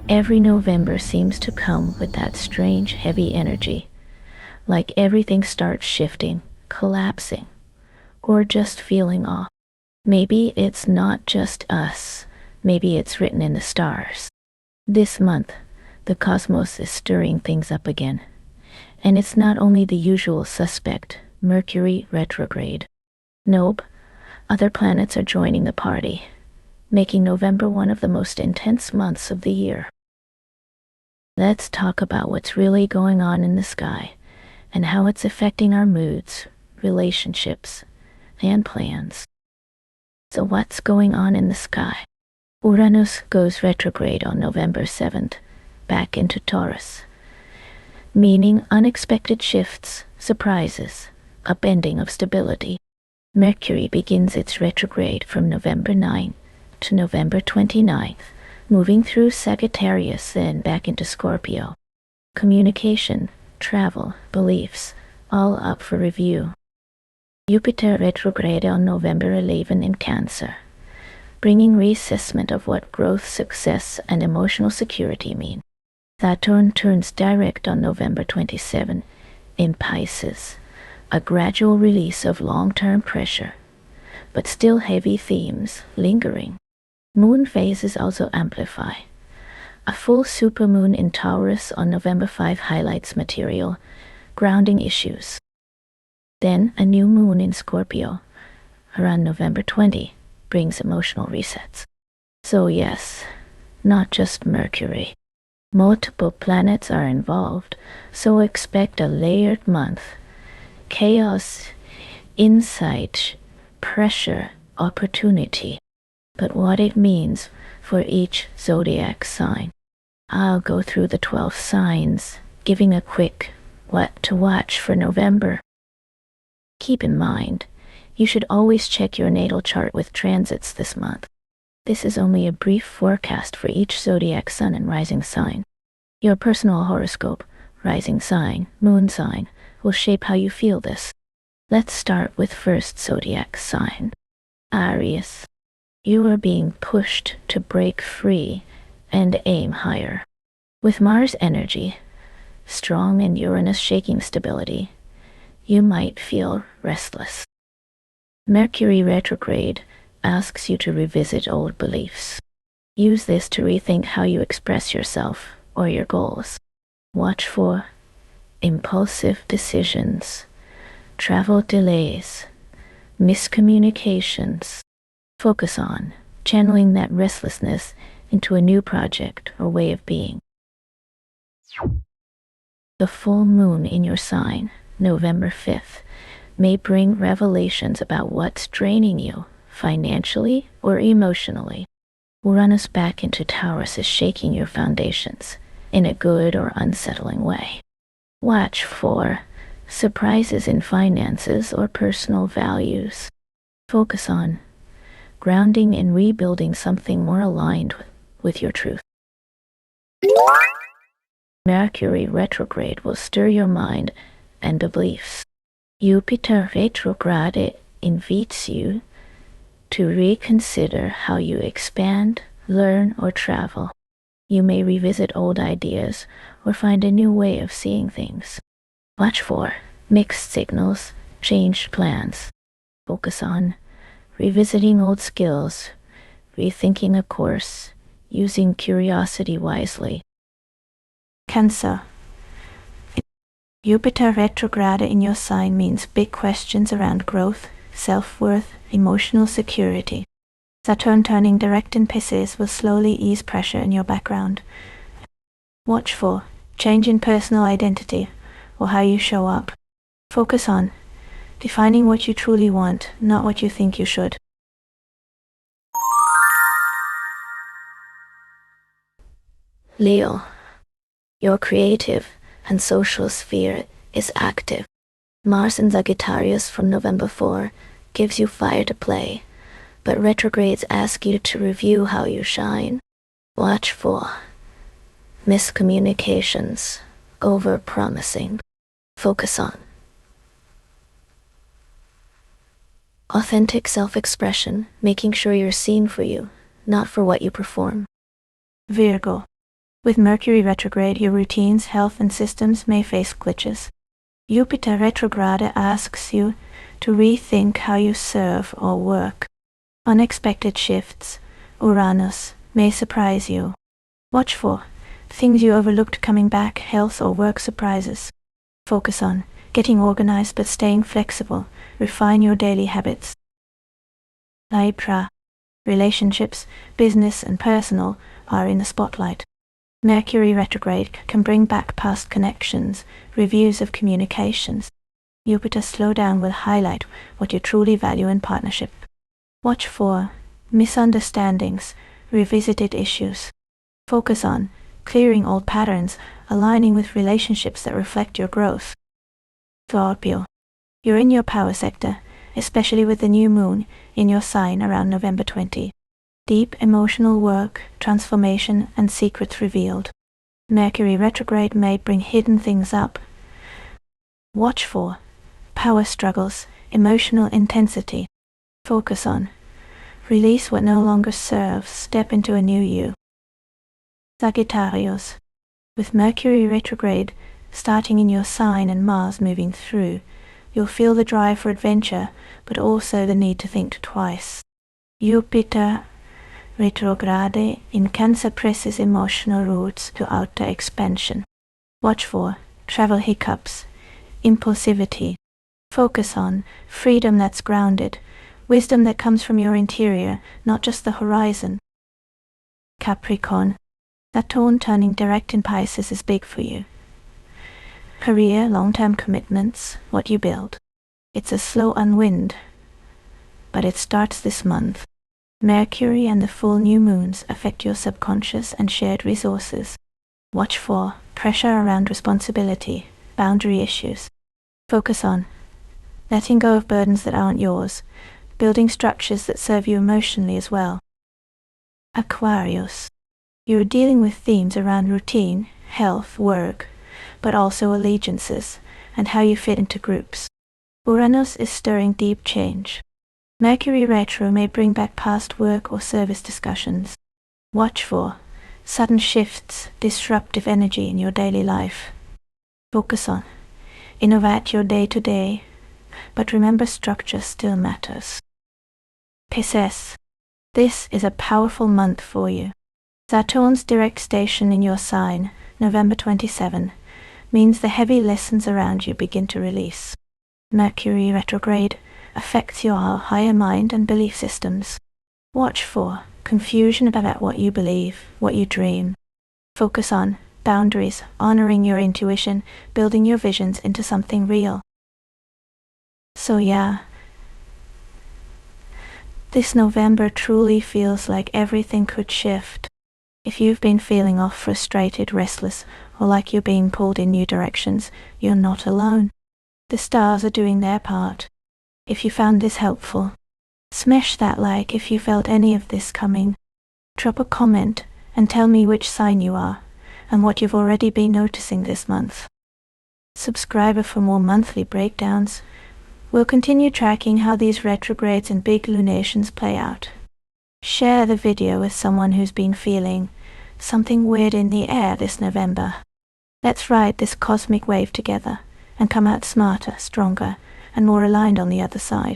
Every November seems to come with that strange, heavy energy, like everything starts shifting, collapsing, or just feeling off. Maybe it's not just us. Maybe it's written in the stars. This month, the cosmos is stirring things up again. And it's not only the usual suspect, Mercury retrograde. Nope, other planets are joining the party, making November one of the most intense months of the year. Let's talk about what's really going on in the sky and how it's affecting our moods, relationships, and plans. So what's going on in the sky? Uranus goes retrograde on November 7th, back into Taurus, meaning unexpected shifts, surprises, upending of stability. Mercury begins its retrograde from November 9 to November 29th, moving through Sagittarius then back into Scorpio. Communication, travel, beliefs, all up for review. Jupiter retrograde on November 11 in Cancer, bringing reassessment of what growth, success, and emotional security mean. Saturn turns direct on November 27 in Pisces, a gradual release of long-term pressure, but still heavy themes lingering. Moon phases also amplify. A full supermoon in Taurus on November 5 highlights material, grounding issues. Then a new moon in Scorpio, around November 20, brings emotional resets. So yes, not just Mercury. Multiple planets are involved, so expect a layered month. Chaos, insight, pressure, opportunity. But what it means for each zodiac sign. I'll go through the 12 signs, giving a quick what to watch for November. Keep in mind, you should always check your natal chart with transits this month. This is only a brief forecast for each zodiac sun and rising sign. Your personal horoscope, rising sign, moon sign, will shape how you feel this. Let's start with first zodiac sign, Aries. You are being pushed to break free and aim higher. With Mars energy, strong, and Uranus shaking stability, you might feel restless. Mercury retrograde asks you to revisit old beliefs. Use this to rethink how you express yourself or your goals. Watch for impulsive decisions, travel delays, miscommunications. Focus on channeling that restlessness into a new project or way of being. The full moon in your sign, November 5th, may bring revelations about what's draining you, financially or emotionally. Uranus back into Taurus is shaking your foundations in a good or unsettling way. Watch for surprises in finances or personal values. Focus on grounding and rebuilding something more aligned with your truth. Mercury retrograde will stir your mind and beliefs. Jupiter retrograde invites you to reconsider how you expand, learn, or travel. You may revisit old ideas or find a new way of seeing things. Watch for mixed signals, changed plans. Focus on revisiting old skills, rethinking a course, using curiosity wisely. Cancer. Jupiter retrograde in your sign means big questions around growth, self-worth, emotional security. Saturn turning direct in Pisces will slowly ease pressure in your background. Watch for change in personal identity or how you show up. Focus on defining what you truly want, not what you think you should. Leo. Your creative and social sphere is active. Mars in Sagittarius from November 4 gives you fire to play, but retrogrades ask you to review how you shine. Watch for miscommunications, over-promising. Focus on authentic self-expression, making sure you're seen for you, not for what you perform. Virgo. With Mercury retrograde, your routines, health, and systems may face glitches. Jupiter retrograde asks you to rethink how you serve or work. Unexpected shifts, Uranus, may surprise you. Watch for things you overlooked coming back, health or work surprises. Focus on getting organized but staying flexible. Refine your daily habits. Libra. Relationships, business and personal, are in the spotlight. Mercury retrograde can bring back past connections, reviews of communications. Jupiter slowdown will highlight what you truly value in partnership. Watch for misunderstandings, revisited issues. Focus on clearing old patterns, aligning with relationships that reflect your growth. Scorpio. You're in your power sector, especially with the new moon in your sign around November 20. Deep emotional work, transformation, and secrets revealed. Mercury retrograde may bring hidden things up. Watch for power struggles, emotional intensity. Focus on release what no longer serves, step into a new you. Sagittarius. With Mercury retrograde starting in your sign and Mars moving through, you'll feel the drive for adventure, but also the need to think twice. Jupiter retrograde in Cancer presses emotional roots to outer expansion. Watch for travel hiccups, impulsivity. Focus on freedom that's grounded, wisdom that comes from your interior, not just the horizon. Capricorn. Saturn turning direct in Pisces is big for you. Career, long-term commitments, what you build. It's a slow unwind, but it starts this month. Mercury and the full new moons affect your subconscious and shared resources. Watch for pressure around responsibility, boundary issues. Focus on letting go of burdens that aren't yours, building structures that serve you emotionally as well. Aquarius. You're dealing with themes around routine, health, work, but also allegiances and how you fit into groups. Uranus is stirring deep change. Mercury retro may bring back past work or service discussions. Watch for sudden shifts, disruptive energy in your daily life. Focus on innovate your day-to-day, but remember structure still matters. Pisces. This is a powerful month for you. Saturn's direct station in your sign, November 27, means the heavy lessons around you begin to release. Mercury retrograde affects your higher mind and belief systems. Watch for confusion about what you believe, what you dream. Focus on boundaries, honoring your intuition, building your visions into something real. So yeah, this November truly feels like everything could shift. If you've been feeling off, frustrated, restless, or like you're being pulled in new directions, you're not alone. The stars are doing their part. If you found this helpful, smash that like if you felt any of this coming. Drop a comment and tell me which sign you are and what you've already been noticing this month. Subscribe for more monthly breakdowns. We'll continue tracking how these retrogrades and big lunations play out. Share the video with someone who's been feeling something weird in the air this November. Let's ride this cosmic wave together and come out smarter, stronger, and more aligned on the other side.